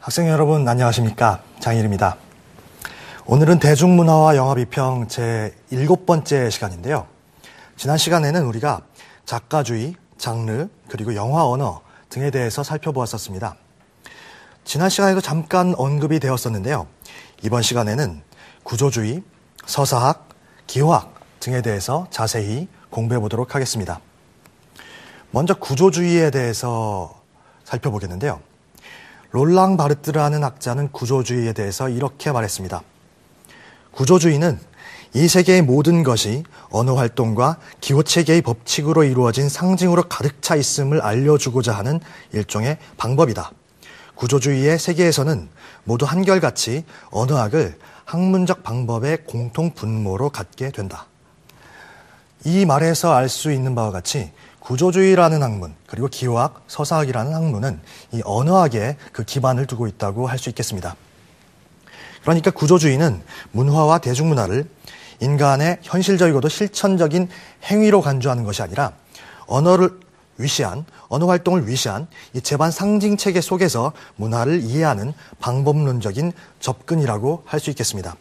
학생 여러분 안녕하십니까? 장일입니다. 오늘은 대중문화와 영화비평 제 7번째 시간인데요. 지난 시간에는 우리가 작가주의, 장르, 그리고 영화 언어 등에 대해서 살펴보았었습니다. 지난 시간에도 잠깐 언급이 되었었는데요. 이번 시간에는 구조주의, 서사학, 기호학 등에 대해서 자세히 공부해 보도록 하겠습니다. 먼저 구조주의에 대해서 살펴보겠는데요. 롤랑 바르트라는 학자는 구조주의에 대해서 이렇게 말했습니다. 구조주의는 이 세계의 모든 것이 언어 활동과 기호체계의 법칙으로 이루어진 상징으로 가득 차 있음을 알려주고자 하는 일종의 방법이다. 구조주의의 세계에서는 모두 한결같이 언어학을 학문적 방법의 공통 분모로 갖게 된다. 이 말에서 알 수 있는 바와 같이 구조주의라는 학문, 그리고 기호학, 서사학이라는 학문은 이 언어학에 그 기반을 두고 있다고 할 수 있겠습니다. 그러니까 구조주의는 문화와 대중문화를 인간의 현실적이고도 실천적인 행위로 간주하는 것이 아니라 언어 활동을 위시한 이 제반 상징체계 속에서 문화를 이해하는 방법론적인 접근이라고 할 수 있겠습니다.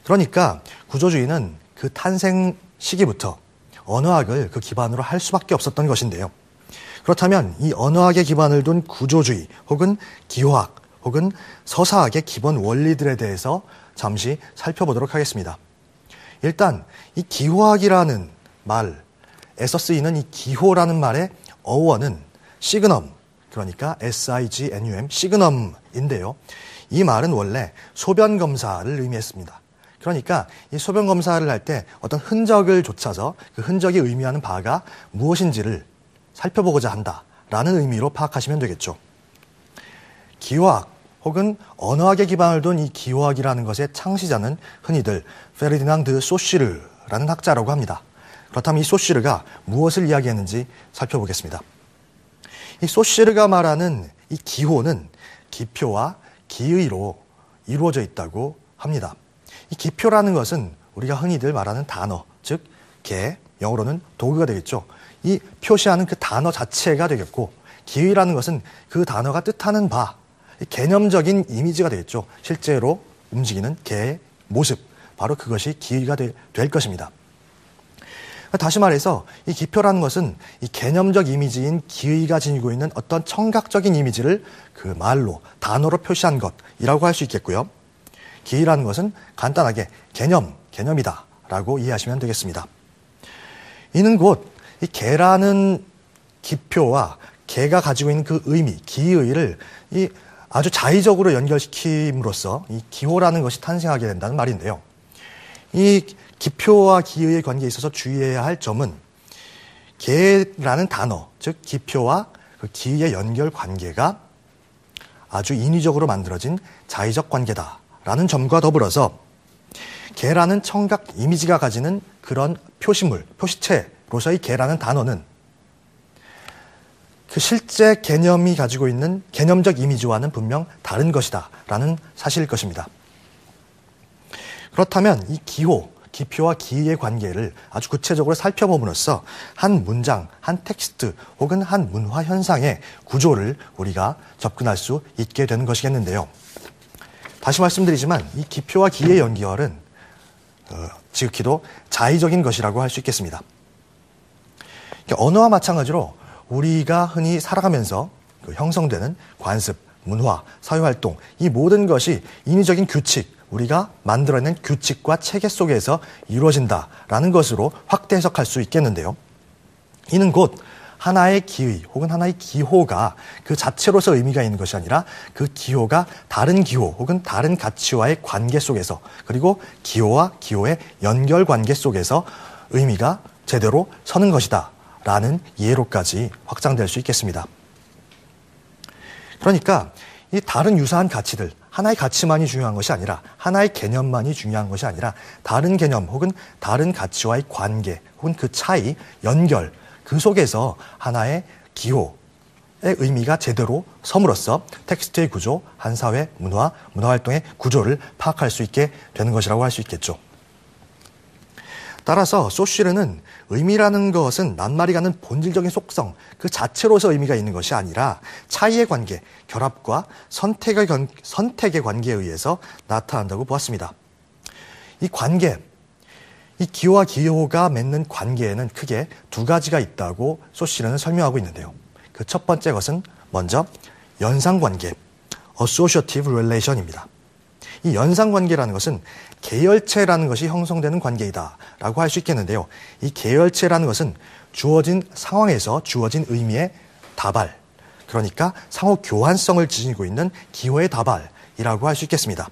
그러니까 구조주의는 그 탄생 시기부터 언어학을 그 기반으로 할 수밖에 없었던 것인데요. 그렇다면 이 언어학의 기반을 둔 구조주의 혹은 기호학 혹은 서사학의 기본 원리들에 대해서 잠시 살펴보도록 하겠습니다. 일단 이 기호학이라는 말에서 쓰이는 이 기호라는 말의 어원은 시그넘, 그러니까 SIGNUM, 시그넘인데요. 이 말은 원래 소변검사를 의미했습니다. 그러니까 이 소변 검사를 할 때 어떤 흔적을 좇아서 그 흔적이 의미하는 바가 무엇인지를 살펴보고자 한다라는 의미로 파악하시면 되겠죠. 기호학 혹은 언어학의 기반을 둔 이 기호학이라는 것의 창시자는 흔히들 페르디낭드 소시르라는 학자라고 합니다. 그렇다면 이 소시르가 무엇을 이야기했는지 살펴보겠습니다. 이 소시르가 말하는 이 기호는 기표와 기의로 이루어져 있다고 합니다. 이 기표라는 것은 우리가 흔히들 말하는 단어, 즉 개, 영어로는 도그가 되겠죠. 이 표시하는 그 단어 자체가 되겠고, 기의라는 것은 그 단어가 뜻하는 바, 개념적인 이미지가 되겠죠. 실제로 움직이는 개의 모습, 바로 그것이 기의가 될 것입니다. 다시 말해서 이 기표라는 것은 이 개념적 이미지인 기의가 지니고 있는 어떤 청각적인 이미지를 그 말로, 단어로 표시한 것이라고 할 수 있겠고요. 기의라는 것은 간단하게 개념이다 라고 이해하시면 되겠습니다. 이는 곧 이 개라는 기표와 개가 가지고 있는 그 의미, 기의를 이 아주 자의적으로 연결시킴으로써 이 기호라는 것이 탄생하게 된다는 말인데요. 이 기표와 기의의 관계에 있어서 주의해야 할 점은 개라는 단어, 즉 기표와 그 기의의 연결 관계가 아주 인위적으로 만들어진 자의적 관계다 라는 점과 더불어서 개라는 청각 이미지가 가지는 그런 표시물, 표시체로서의 개라는 단어는 그 실제 개념이 가지고 있는 개념적 이미지와는 분명 다른 것이다 라는 사실일 것입니다. 그렇다면 이 기호, 기표와 기의의 관계를 아주 구체적으로 살펴봄으로써 한 문장, 한 텍스트 혹은 한 문화 현상의 구조를 우리가 접근할 수 있게 되는 것이겠는데요. 다시 말씀드리지만 이 기표와 기의 연결은 지극히도 자의적인 것이라고 할 수 있겠습니다. 언어와 마찬가지로 우리가 흔히 살아가면서 형성되는 관습, 문화, 사회활동 이 모든 것이 인위적인 규칙, 우리가 만들어낸 규칙과 체계 속에서 이루어진다라는 것으로 확대 해석할 수 있겠는데요. 이는 곧 하나의 기의 혹은 하나의 기호가 그 자체로서 의미가 있는 것이 아니라 그 기호가 다른 기호 혹은 다른 가치와의 관계 속에서, 그리고 기호와 기호의 연결 관계 속에서 의미가 제대로 서는 것이다 라는 이해로까지 확장될 수 있겠습니다. 그러니까 이 다른 유사한 가치들, 하나의 가치만이 중요한 것이 아니라, 하나의 개념만이 중요한 것이 아니라 다른 개념 혹은 다른 가치와의 관계 혹은 그 차이, 연결, 그 속에서 하나의 기호의 의미가 제대로 섬으로써 텍스트의 구조, 한 사회, 문화활동의 구조를 파악할 수 있게 되는 것이라고 할 수 있겠죠. 따라서 소쉬르는 의미라는 것은 낱말이 갖는 본질적인 속성, 그 자체로서 의미가 있는 것이 아니라 차이의 관계, 결합과 선택의 관계에 의해서 나타난다고 보았습니다. 이 관계, 이 기호와 기호가 맺는 관계에는 크게 두 가지가 있다고 소쉬르는 설명하고 있는데요. 그 첫 번째 것은 먼저 연상관계, associative relation입니다. 이 연상관계라는 것은 계열체라는 것이 형성되는 관계이다 라고 할 수 있겠는데요. 이 계열체라는 것은 주어진 상황에서 주어진 의미의 다발, 그러니까 상호 교환성을 지니고 있는 기호의 다발이라고 할 수 있겠습니다.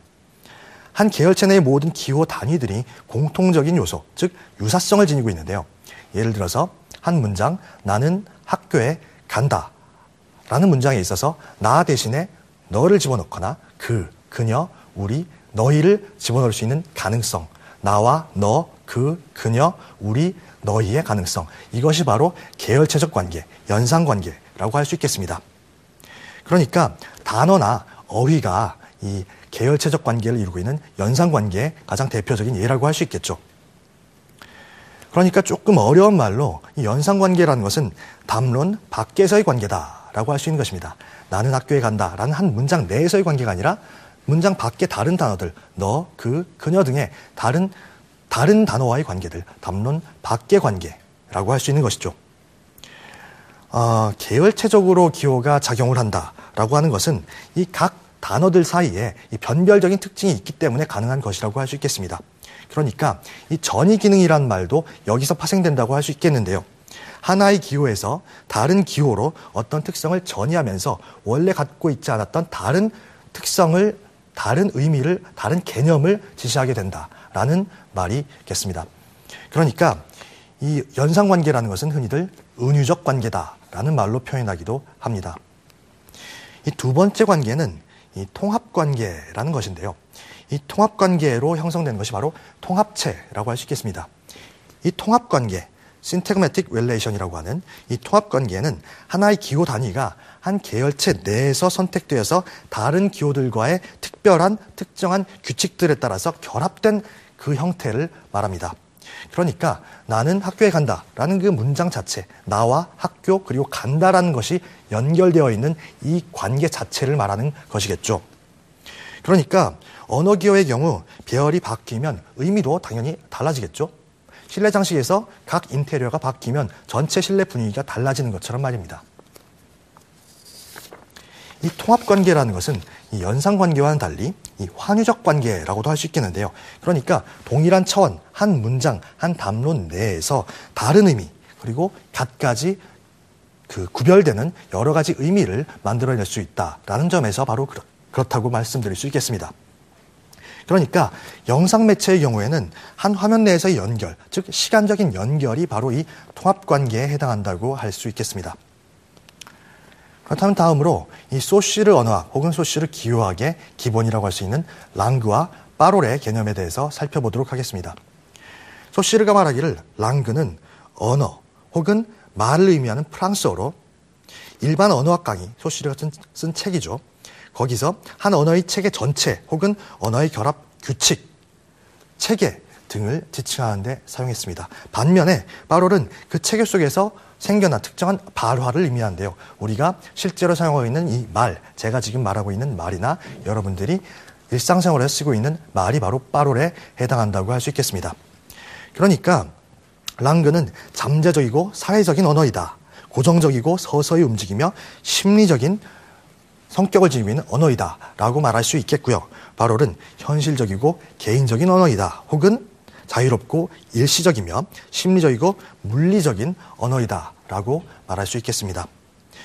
한 계열체 내의 모든 기호 단위들이 공통적인 요소, 즉 유사성을 지니고 있는데요. 예를 들어서 한 문장, 나는 학교에 간다 라는 문장에 있어서 나 대신에 너를 집어넣거나 그녀, 우리, 너희를 집어넣을 수 있는 가능성, 나와 너, 그녀, 우리, 너희의 가능성, 이것이 바로 계열체적 관계, 연상관계라고 할 수 있겠습니다. 그러니까 단어나 어휘가 이 계열체적 관계를 이루고 있는 연상관계의 가장 대표적인 예라고 할 수 있겠죠. 그러니까 조금 어려운 말로 이 연상관계라는 것은 담론 밖에서의 관계다라고 할 수 있는 것입니다. 나는 학교에 간다라는 한 문장 내에서의 관계가 아니라 문장 밖의 다른 단어들, 너, 그녀 등의 다른 단어와의 관계들, 담론 밖의 관계라고 할 수 있는 것이죠. 계열체적으로 기호가 작용을 한다라고 하는 것은 이 각 단어들 사이에 이 변별적인 특징이 있기 때문에 가능한 것이라고 할 수 있겠습니다. 그러니까 이 전이 기능이란 말도 여기서 파생된다고 할 수 있겠는데요. 하나의 기호에서 다른 기호로 어떤 특성을 전이하면서 원래 갖고 있지 않았던 다른 특성을, 다른 의미를, 다른 개념을 지시하게 된다라는 말이겠습니다. 그러니까 이 연상관계라는 것은 흔히들 은유적 관계다라는 말로 표현하기도 합니다. 이 두 번째 관계는 이 통합관계라는 것인데요. 이 통합관계로 형성되는 것이 바로 통합체라고 할 수 있겠습니다. 이 통합관계, syntagmatic relation이라고 하는 이 통합관계는 하나의 기호 단위가 한 계열체 내에서 선택되어서 다른 기호들과의 특별한 특정한 규칙들에 따라서 결합된 그 형태를 말합니다. 그러니까 나는 학교에 간다라는 그 문장 자체, 나와 학교 그리고 간다라는 것이 연결되어 있는 이 관계 자체를 말하는 것이겠죠. 그러니까 언어 기호의 경우 배열이 바뀌면 의미도 당연히 달라지겠죠. 실내 장식에서 각 인테리어가 바뀌면 전체 실내 분위기가 달라지는 것처럼 말입니다. 이 통합관계라는 것은 이 연상관계와는 달리 이 환유적 관계라고도 할 수 있겠는데요. 그러니까 동일한 차원, 한 문장, 한 담론 내에서 다른 의미, 그리고 갖가지 구별되는 여러 가지 의미를 만들어낼 수 있다라는 점에서 바로 그렇다고 말씀드릴 수 있겠습니다. 그러니까 영상 매체의 경우에는 한 화면 내에서의 연결, 즉 시간적인 연결이 바로 이 통합관계에 해당한다고 할 수 있겠습니다. 그렇다면 다음으로 이 소쉬르 언어학 혹은 소쉬르 기호학의 기본이라고 할 수 있는 랑그와 파롤의 개념에 대해서 살펴보도록 하겠습니다. 소쉬르가 말하기를 랑그는 언어 혹은 말을 의미하는 프랑스어로 일반 언어학 강의, 소쉬르가 쓴 책이죠. 거기서 한 언어의 체계 전체 혹은 언어의 결합 규칙, 체계 등을 지칭하는 데 사용했습니다. 반면에 파롤은 그 체계 속에서 생겨난 특정한 발화를 의미하는데요. 우리가 실제로 사용하고 있는 이 말, 제가 지금 말하고 있는 말이나 여러분들이 일상생활에서 쓰고 있는 말이 바로 파롤에 해당한다고 할 수 있겠습니다. 그러니까 랑그는 잠재적이고 사회적인 언어이다. 고정적이고 서서히 움직이며 심리적인 성격을 지니고 있는 언어이다 라고 말할 수 있겠고요. 파롤은 현실적이고 개인적인 언어이다. 혹은 자유롭고 일시적이며 심리적이고 물리적인 언어이다 라고 말할 수 있겠습니다.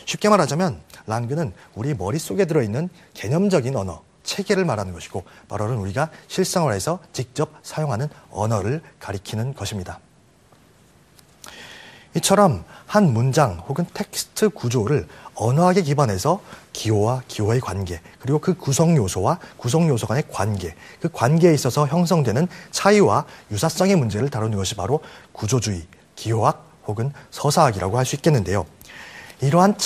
쉽게 말하자면 랑그는 우리 머릿속에 들어있는 개념적인 언어, 체계를 말하는 것이고 파롤은 우리가 실생활에서 직접 사용하는 언어를 가리키는 것입니다. 이처럼 한 문장 혹은 텍스트 구조를 언어학에 기반해서 기호와 기호의 관계, 그리고 그 구성 요소와 구성 요소 간의 관계, 그 관계에 있어서 형성되는 차이와 유사성의 문제를 다루는 것이 바로 구조주의, 기호학 혹은 서사학이라고 할 수 있겠는데요. 이러한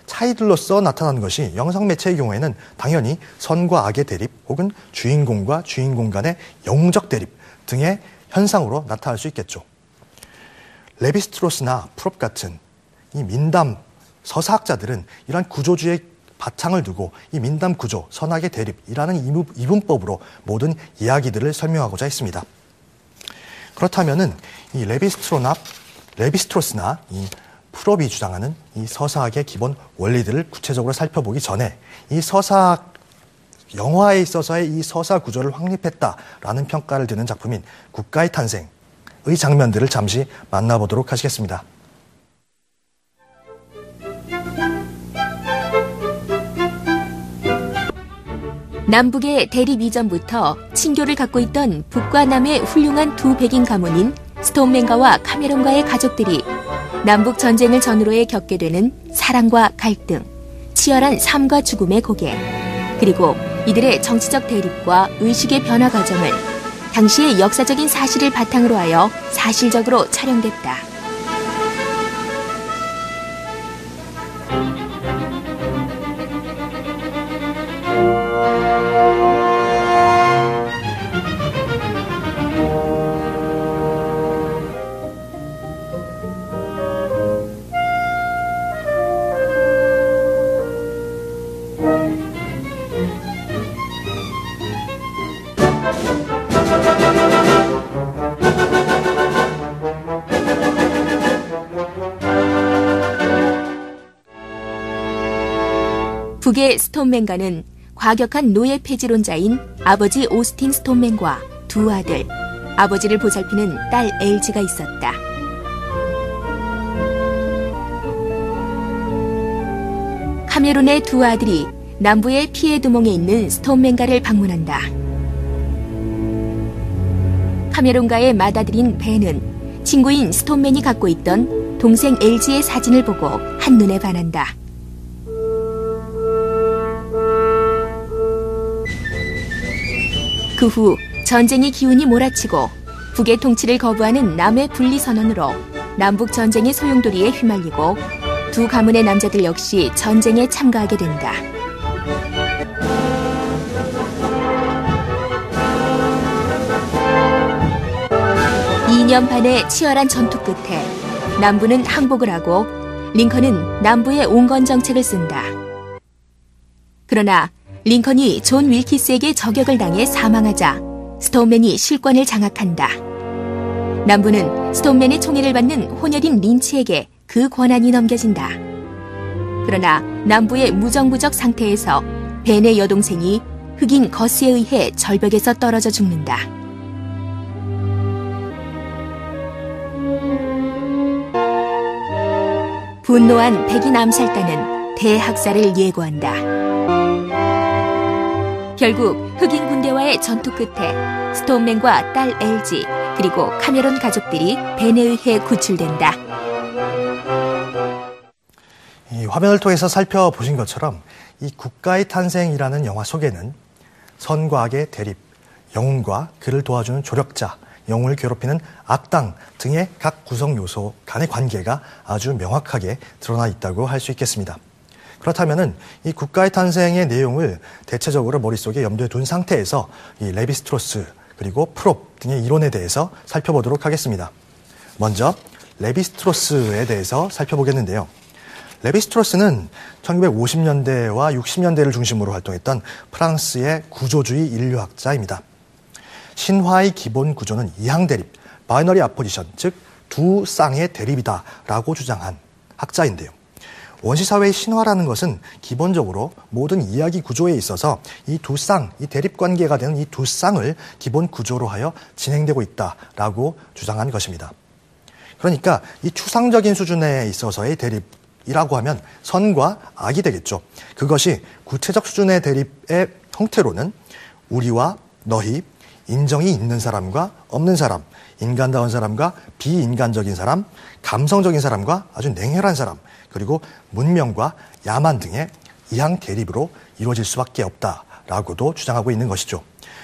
차이들로서 나타나는 것이 영상 매체의 경우에는 당연히 선과 악의 대립 혹은 주인공과 주인공 간의 영웅적 대립 등의 현상으로 나타날 수 있겠죠. 레비스트로스나 프롭 같은 이 민담 서사학자들은 이러한 구조주의 바탕을 두고 이 민담 구조, 선악의 대립이라는 이분법으로 모든 이야기들을 설명하고자 했습니다. 그렇다면은 이 레비스트로스나 이 프롭이 주장하는 이 서사학의 기본 원리들을 구체적으로 살펴보기 전에 이 서사학 영화에 있어서의 이 서사 구조를 확립했다라는 평가를 드는 작품인 국가의 탄생의 장면들을 잠시 만나보도록 하시겠습니다. 남북의 대립 이전부터 친교를 갖고 있던 북과 남의 훌륭한 두 백인 가문인 스톤맨가와 카메론가의 가족들이 남북 전쟁을 전후로에 겪게 되는 사랑과 갈등, 치열한 삶과 죽음의 고개, 그리고 이들의 정치적 대립과 의식의 변화 과정을 당시의 역사적인 사실을 바탕으로 하여 사실적으로 촬영됐다. 북의 스톤맨가는 과격한 노예 폐지론자인 아버지 오스틴 스톤맨과 두 아들, 아버지를 보살피는 딸 엘지가 있었다. 카메론의 두 아들이 남부의 피에두몽에 있는 스톤맨가를 방문한다. 카메론가의 맏아들인 벤은 친구인 스톤맨이 갖고 있던 동생 엘지의 사진을 보고 한눈에 반한다. 그 후 전쟁의 기운이 몰아치고 북의 통치를 거부하는 남의 분리선언으로 남북 전쟁의 소용돌이에 휘말리고 두 가문의 남자들 역시 전쟁에 참가하게 된다. 이 년 반의 치열한 전투 끝에 남부는 항복을 하고 링컨은 남부의 온건 정책을 쓴다. 그러나 링컨이 존 윌키스에게 저격을 당해 사망하자 스톤맨이 실권을 장악한다. 남부는 스톤맨의 총애를 받는 혼혈인 린치에게 그 권한이 넘겨진다. 그러나 남부의 무정부적 상태에서 벤의 여동생이 흑인 거스에 의해 절벽에서 떨어져 죽는다. 분노한 백인 암살단은 대학살을 예고한다. 결국 흑인 군대와의 전투 끝에 스톤맨과 딸 엘지 그리고 카메론 가족들이 벤에 의해 구출된다. 이 화면을 통해서 살펴보신 것처럼 이 국가의 탄생이라는 영화 속에는 선과 악의 대립, 영웅과 그를 도와주는 조력자, 영웅을 괴롭히는 악당 등의 각 구성 요소 간의 관계가 아주 명확하게 드러나 있다고 할 수 있겠습니다. 그렇다면은 이 국가의 탄생의 내용을 대체적으로 머릿속에 염두에 둔 상태에서 이 레비스트로스 그리고 프롭 등의 이론에 대해서 살펴보도록 하겠습니다. 먼저 레비스트로스에 대해서 살펴보겠는데요. 레비스트로스는 1950년대와 60년대를 중심으로 활동했던 프랑스의 구조주의 인류학자입니다. 신화의 기본 구조는 이항대립, 바이너리 아포지션, 즉 두 쌍의 대립이다라고 주장한 학자인데요. 원시사회의 신화라는 것은 기본적으로 모든 이야기 구조에 있어서 이 두 쌍, 이 대립관계가 되는 이 두 쌍을 기본 구조로 하여 진행되고 있다라고 주장한 것입니다. 그러니까 이 추상적인 수준에 있어서의 대립이라고 하면 선과 악이 되겠죠. 그것이 구체적 수준의 대립의 형태로는 우리와 너희, 인정이 있는 사람과 없는 사람, 인간다운 사람과 비인간적인 사람, 감성적인 사람과 아주 냉혈한 사람, 그리고 문명과 야만 등의 이항 대립으로 이루어질 수밖에 없다라고도 주장하고 있는 것이죠.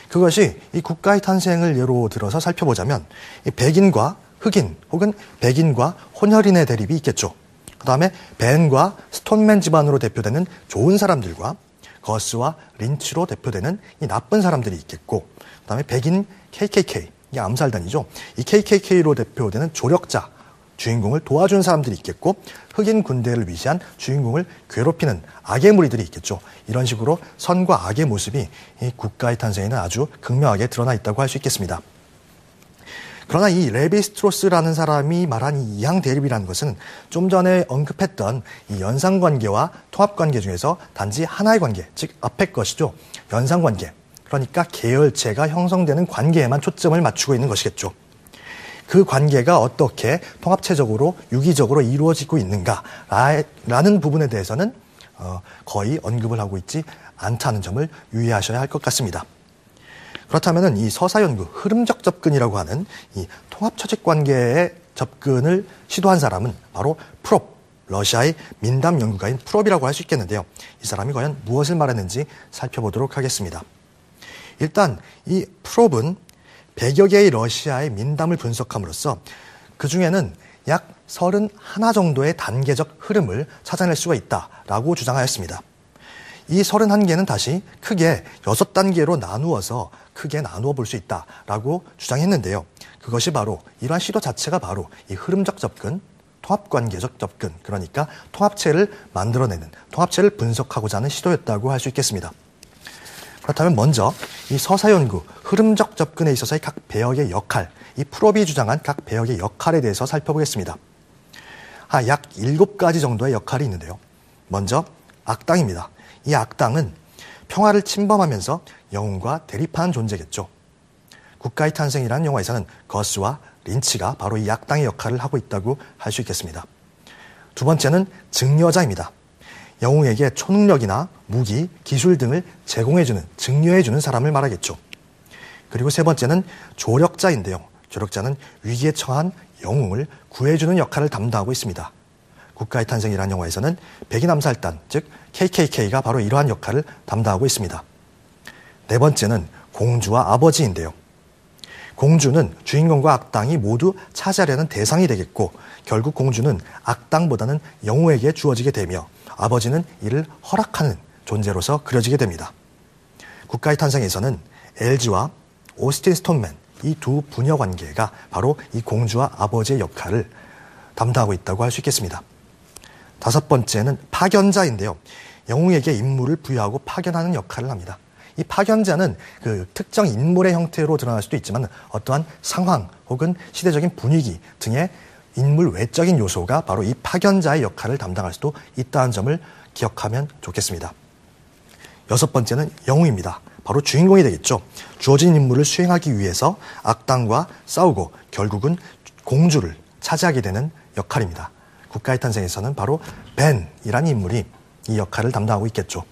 그것이 이 국가의 탄생을 예로 들어서 살펴보자면 이 백인과 흑인 혹은 백인과 혼혈인의 대립이 있겠죠. 그 다음에 벤과 스톤맨 집안으로 대표되는 좋은 사람들과 거스와 린치로 대표되는 이 나쁜 사람들이 있겠고, 그 다음에 백인 KKK, 이게 암살단이죠. 이 KKK로 대표되는 조력자, 주인공을 도와주는 사람들이 있겠고 흑인 군대를 위시한 주인공을 괴롭히는 악의 무리들이 있겠죠. 이런 식으로 선과 악의 모습이 이 국가의 탄생에는 아주 극명하게 드러나 있다고 할 수 있겠습니다. 그러나 이 레비스트로스라는 사람이 말한 이 이항 대립이라는 것은 좀 전에 언급했던 이 연상관계와 통합관계 중에서 단지 하나의 관계, 즉 앞의 것이죠. 연상관계, 그러니까 계열체가 형성되는 관계에만 초점을 맞추고 있는 것이겠죠. 그 관계가 어떻게 통합체적으로 유기적으로 이루어지고 있는가라는 부분에 대해서는 거의 언급을 하고 있지 않다는 점을 유의하셔야 할 것 같습니다. 그렇다면 이 서사연구, 흐름적 접근이라고 하는 이 통합처직 관계의 접근을 시도한 사람은 바로 프롭, 러시아의 민담 연구가인 프롭이라고 할 수 있겠는데요. 이 사람이 과연 무엇을 말했는지 살펴보도록 하겠습니다. 일단 이 프롭은 100여 개의 러시아의 민담을 분석함으로써 그 중에는 약 31 정도의 단계적 흐름을 찾아낼 수가 있다라고 주장하였습니다. 이 31개는 다시 크게 6단계로 나누어서 크게 나누어 볼 수 있다라고 주장했는데요. 그것이 바로 이러한 시도 자체가 바로 이 흐름적 접근, 통합관계적 접근, 그러니까 통합체를 만들어내는, 통합체를 분석하고자 하는 시도였다고 할 수 있겠습니다. 그렇다면 먼저 이 서사연구, 흐름적 접근에 있어서의 각 배역의 역할, 이 프롭이 주장한 각 배역의 역할에 대해서 살펴보겠습니다. 약 7가지 정도의 역할이 있는데요. 먼저 악당입니다. 이 악당은 평화를 침범하면서 영웅과 대립하는 존재겠죠. 국가의 탄생이라는 영화에서는 거스와 린치가 바로 이 악당의 역할을 하고 있다고 할 수 있겠습니다. 두 번째는 증여자입니다. 영웅에게 초능력이나 무기, 기술 등을 제공해주는, 증여해주는 사람을 말하겠죠. 그리고 세 번째는 조력자인데요. 조력자는 위기에 처한 영웅을 구해주는 역할을 담당하고 있습니다. 국가의 탄생이라는 영화에서는 백인 암살단, 즉 KKK가 바로 이러한 역할을 담당하고 있습니다. 네 번째는 공주와 아버지인데요. 공주는 주인공과 악당이 모두 차지하려는 대상이 되겠고 결국 공주는 악당보다는 영웅에게 주어지게 되며 아버지는 이를 허락하는 존재로서 그려지게 됩니다. 국가의 탄생에서는 LG와 오스틴 스톤맨, 이 두 부녀 관계가 바로 이 공주와 아버지의 역할을 담당하고 있다고 할 수 있겠습니다. 다섯 번째는 파견자인데요. 영웅에게 임무를 부여하고 파견하는 역할을 합니다. 이 파견자는 그 특정 인물의 형태로 드러날 수도 있지만 어떠한 상황 혹은 시대적인 분위기 등의 인물 외적인 요소가 바로 이 파견자의 역할을 담당할 수도 있다는 점을 기억하면 좋겠습니다. 여섯 번째는 영웅입니다. 바로 주인공이 되겠죠. 주어진 임무를 수행하기 위해서 악당과 싸우고 결국은 공주를 차지하게 되는 역할입니다. 국가의 탄생에서는 바로 벤이라는 인물이 이 역할을 담당하고 있겠죠.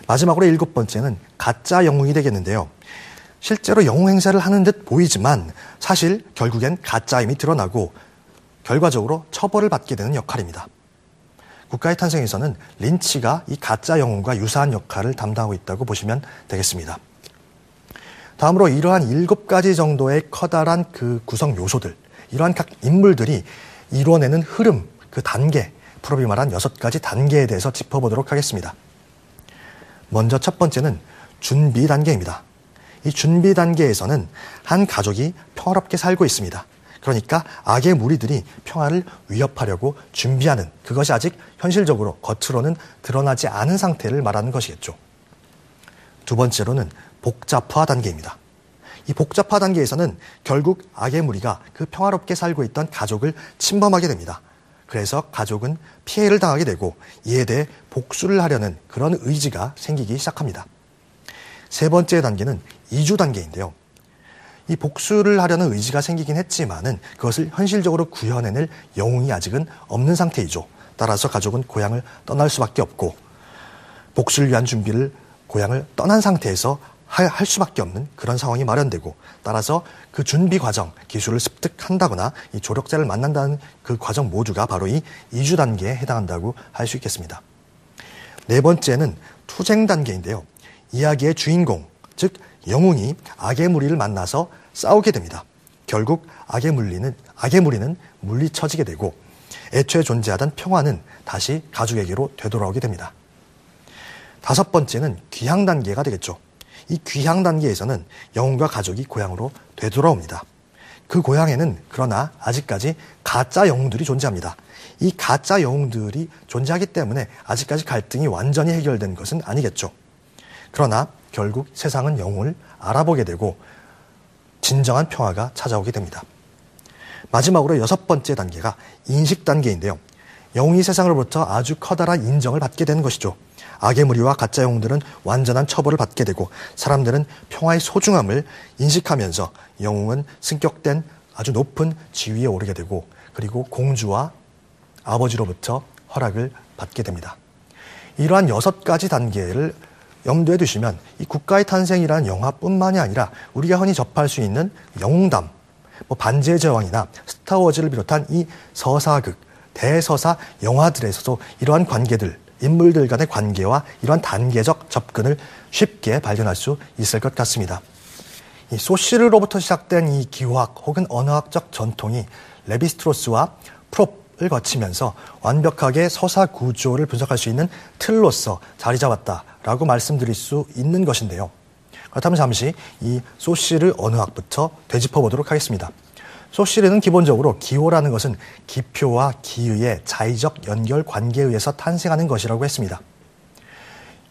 마지막으로 7번째는 가짜 영웅이 되겠는데요. 실제로 영웅 행세를 하는 듯 보이지만 사실 결국엔 가짜임이 드러나고 결과적으로 처벌을 받게 되는 역할입니다. 국가의 탄생에서는 린치가 이 가짜 영웅과 유사한 역할을 담당하고 있다고 보시면 되겠습니다. 다음으로 이러한 7가지 정도의 커다란 그 구성 요소들, 이러한 각 인물들이 이루어내는 흐름, 그 단계, 프롭이 말한 6가지 단계에 대해서 짚어보도록 하겠습니다. 먼저 첫 번째는 준비 단계입니다. 이 준비 단계에서는 한 가족이 평화롭게 살고 있습니다. 그러니까 악의 무리들이 평화를 위협하려고 준비하는, 그것이 아직 현실적으로 겉으로는 드러나지 않은 상태를 말하는 것이겠죠. 두 번째로는 복잡화 단계입니다. 이 복잡화 단계에서는 결국 악의 무리가 그 평화롭게 살고 있던 가족을 침범하게 됩니다. 그래서 가족은 피해를 당하게 되고 이에 대해 복수를 하려는 그런 의지가 생기기 시작합니다. 세 번째 단계는 이주 단계인데요. 이 복수를 하려는 의지가 생기긴 했지만은 그것을 현실적으로 구현해낼 영웅이 아직은 없는 상태이죠. 따라서 가족은 고향을 떠날 수밖에 없고 복수를 위한 준비를 고향을 떠난 상태에서 할 수밖에 없는 그런 상황이 마련되고 따라서 그 준비 과정, 기술을 습득한다거나 이 조력자를 만난다는 그 과정 모두가 바로 이 이주 단계에 해당한다고 할 수 있겠습니다. 네 번째는 투쟁 단계인데요. 이야기의 주인공, 즉 영웅이 악의 무리를 만나서 싸우게 됩니다. 결국 악의 무리는 물리쳐지게 되고 애초에 존재하던 평화는 다시 가족에게로 되돌아오게 됩니다. 다섯 번째는 귀향 단계가 되겠죠. 이 귀향 단계에서는 영웅과 가족이 고향으로 되돌아옵니다. 그 고향에는 그러나 아직까지 가짜 영웅들이 존재합니다. 이 가짜 영웅들이 존재하기 때문에 아직까지 갈등이 완전히 해결된 것은 아니겠죠. 그러나 결국 세상은 영웅을 알아보게 되고 진정한 평화가 찾아오게 됩니다. 마지막으로 6번째 단계가 인식 단계인데요. 영웅이 세상으로부터 아주 커다란 인정을 받게 되는 것이죠. 악의 무리와 가짜 영웅들은 완전한 처벌을 받게 되고 사람들은 평화의 소중함을 인식하면서 영웅은 승격된 아주 높은 지위에 오르게 되고 그리고 공주와 아버지로부터 허락을 받게 됩니다. 이러한 6가지 단계를 염두에 두시면 이 국가의 탄생이라는 영화뿐만이 아니라 우리가 흔히 접할 수 있는 영웅담, 반지의 제왕이나 스타워즈를 비롯한 이 서사극, 대서사 영화들에서도 이러한 관계들, 인물들 간의 관계와 이러한 단계적 접근을 쉽게 발견할 수 있을 것 같습니다. 이 소시르로부터 시작된 이 기호학 혹은 언어학적 전통이 레비스트로스와 프롭을 거치면서 완벽하게 서사 구조를 분석할 수 있는 틀로서 자리 잡았다라고 말씀드릴 수 있는 것인데요. 그렇다면 잠시 이 소시르 언어학부터 되짚어 보도록 하겠습니다. 소시르는 기본적으로 기호라는 것은 기표와 기의의 자의적 연결 관계에 의해서 탄생하는 것이라고 했습니다.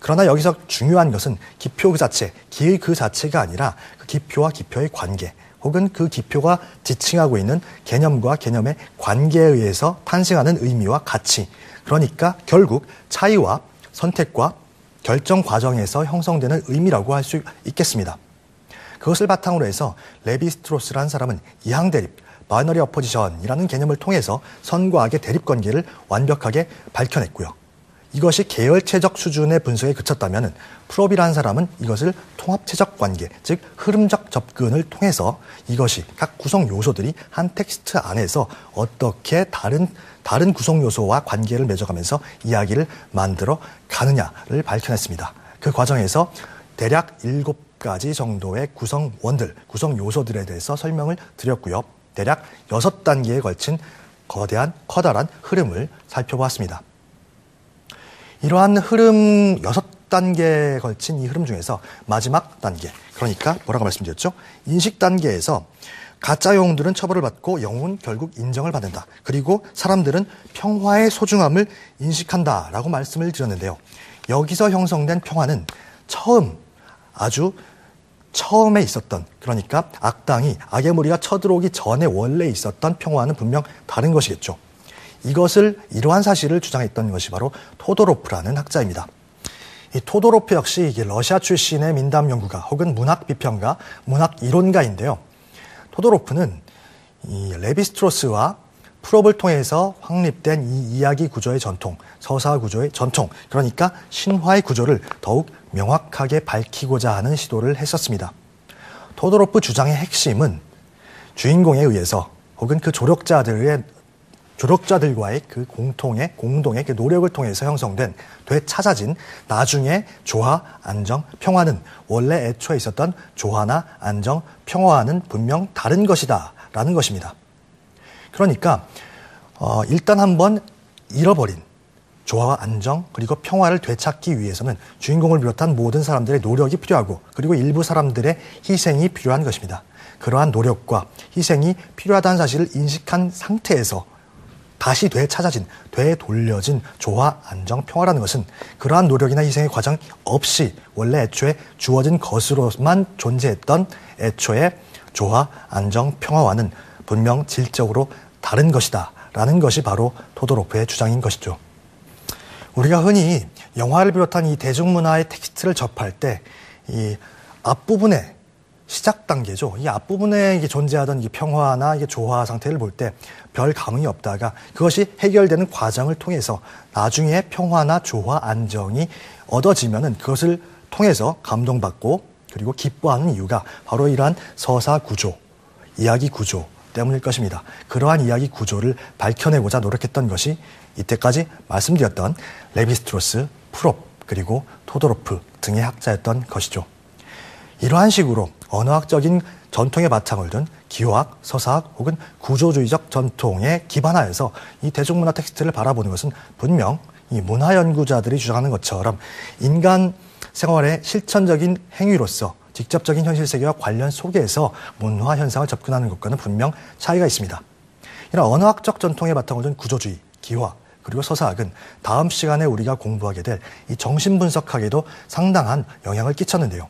그러나 여기서 중요한 것은 기표 그 자체, 기의 그 자체가 아니라 그 기표와 기표의 관계, 혹은 그 기표가 지칭하고 있는 개념과 개념의 관계에 의해서 탄생하는 의미와 가치, 그러니까 결국 차이와 선택과 결정 과정에서 형성되는 의미라고 할 수 있겠습니다. 그것을 바탕으로 해서 레비스트로스라는 사람은 이항대립, 바이너리 어포지션이라는 개념을 통해서 선과 악의 대립관계를 완벽하게 밝혀냈고요. 이것이 계열체적 수준의 분석에 그쳤다면 프롭이라는 사람은 이것을 통합체적 관계, 즉 흐름적 접근을 통해서 이것이 각 구성 요소들이 한 텍스트 안에서 어떻게 다른 구성 요소와 관계를 맺어가면서 이야기를 만들어 가느냐를 밝혀냈습니다. 그 과정에서 대략 7가지 정도의 구성원들, 구성 요소들에 대해서 설명을 드렸고요. 대략 6단계에 걸친 커다란 흐름을 살펴보았습니다. 이러한 흐름 6단계에 걸친 이 흐름 중에서 마지막 단계, 그러니까 뭐라고 말씀드렸죠? 인식 단계에서 가짜 영웅들은 처벌을 받고 영웅은 결국 인정을 받는다. 그리고 사람들은 평화의 소중함을 인식한다라고 말씀을 드렸는데요. 여기서 형성된 평화는 아주 처음에 있었던, 그러니까 악당이, 악의 무리가 쳐들어오기 전에 원래 있었던 평화는 분명 다른 것이겠죠. 이러한 사실을 주장했던 것이 바로 토도로프라는 학자입니다. 이 토도로프 역시 이게 러시아 출신의 민담 연구가 혹은 문학 비평가, 문학 이론가인데요. 토도로프는 이 레비스트로스와 프롭을 통해서 확립된 이 이야기 구조의 전통, 서사 구조의 전통, 그러니까 신화의 구조를 더욱 명확하게 밝히고자 하는 시도를 했었습니다. 토도로프 주장의 핵심은 주인공에 의해서 혹은 그 조력자들과의 그 공동의 그 노력을 통해서 형성된, 되찾아진 나중에 조화, 안정, 평화는 원래 애초에 있었던 조화나 안정, 평화와는 분명 다른 것이다 라는 것입니다. 그러니까 일단 한번 잃어버린 조화와 안정 그리고 평화를 되찾기 위해서는 주인공을 비롯한 모든 사람들의 노력이 필요하고 그리고 일부 사람들의 희생이 필요한 것입니다. 그러한 노력과 희생이 필요하다는 사실을 인식한 상태에서 다시 되돌려진 조화, 안정, 평화라는 것은 그러한 노력이나 희생의 과정 없이 원래 애초에 주어진 것으로만 존재했던 애초에 조화, 안정, 평화와는 분명 질적으로 다른 것이다 라는 것이 바로 토도로프의 주장인 것이죠. 우리가 흔히 영화를 비롯한 이 대중문화의 텍스트를 접할 때 이 앞부분에 시작 단계죠. 이 앞부분에 이게 존재하던 이 평화나 이게 조화 상태를 볼 때 별 감흥이 없다가 그것이 해결되는 과정을 통해서 나중에 평화나 조화, 안정이 얻어지면은 그것을 통해서 감동받고 그리고 기뻐하는 이유가 바로 이러한 서사 구조, 이야기 구조 때문일 것입니다. 그러한 이야기 구조를 밝혀내고자 노력했던 것이 이때까지 말씀드렸던 레비스트로스, 프롭, 그리고 토도로프 등의 학자였던 것이죠. 이러한 식으로 언어학적인 전통의 바탕을 둔 기호학, 서사학 혹은 구조주의적 전통에 기반하여서 이 대중문화 텍스트를 바라보는 것은 분명 이 문화 연구자들이 주장하는 것처럼 인간 생활의 실천적인 행위로서 직접적인 현실 세계와 관련 속에서 문화 현상을 접근하는 것과는 분명 차이가 있습니다. 이런 언어학적 전통에 바탕을 둔 구조주의, 기화, 그리고 서사학은 다음 시간에 우리가 공부하게 될 이 정신분석학에도 상당한 영향을 끼쳤는데요.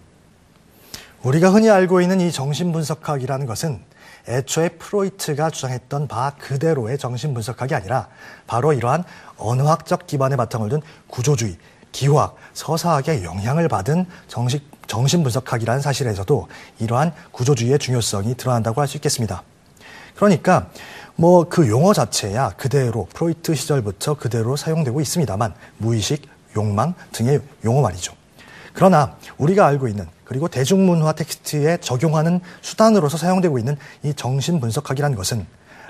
우리가 흔히 알고 있는 이 정신분석학이라는 것은 애초에 프로이트가 주장했던 바 그대로의 정신분석학이 아니라 바로 이러한 언어학적 기반에 바탕을 둔 구조주의, 기화학, 서사학의 영향을 받은 정신분석학이라는 사실에서도 이러한 구조주의의 중요성이 드러난다고 할 수 있겠습니다. 그러니까 그 용어 자체야 그대로 프로이트 시절부터 그대로 사용되고 있습니다만 무의식, 욕망 등의 용어 말이죠. 그러나 우리가 알고 있는 그리고 대중문화 텍스트에 적용하는 수단으로서 사용되고 있는 이 정신분석학이라는 것은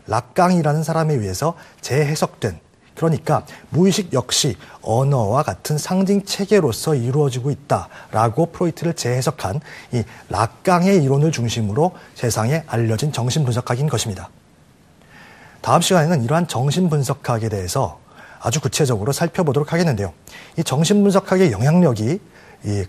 락강이라는 사람에 의해서 재해석된, 그러니까 무의식 역시 언어와 같은 상징 체계로서 이루어지고 있다라고 프로이트를 재해석한 이 락강의 이론을 중심으로 세상에 알려진 정신분석학인 것입니다. 다음 시간에는 이러한 정신분석학에 대해서 아주 구체적으로 살펴보도록 하겠는데요. 이 정신분석학의 영향력이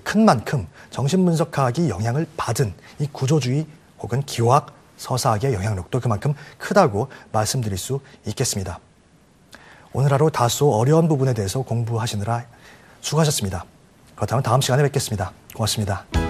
큰 만큼 정신분석학이 영향을 받은 이 구조주의 혹은 기화학, 서사학의 영향력도 그만큼 크다고 말씀드릴 수 있겠습니다. 오늘 하루 다소 어려운 부분에 대해서 공부하시느라 수고하셨습니다. 그렇다면 다음 시간에 뵙겠습니다. 고맙습니다.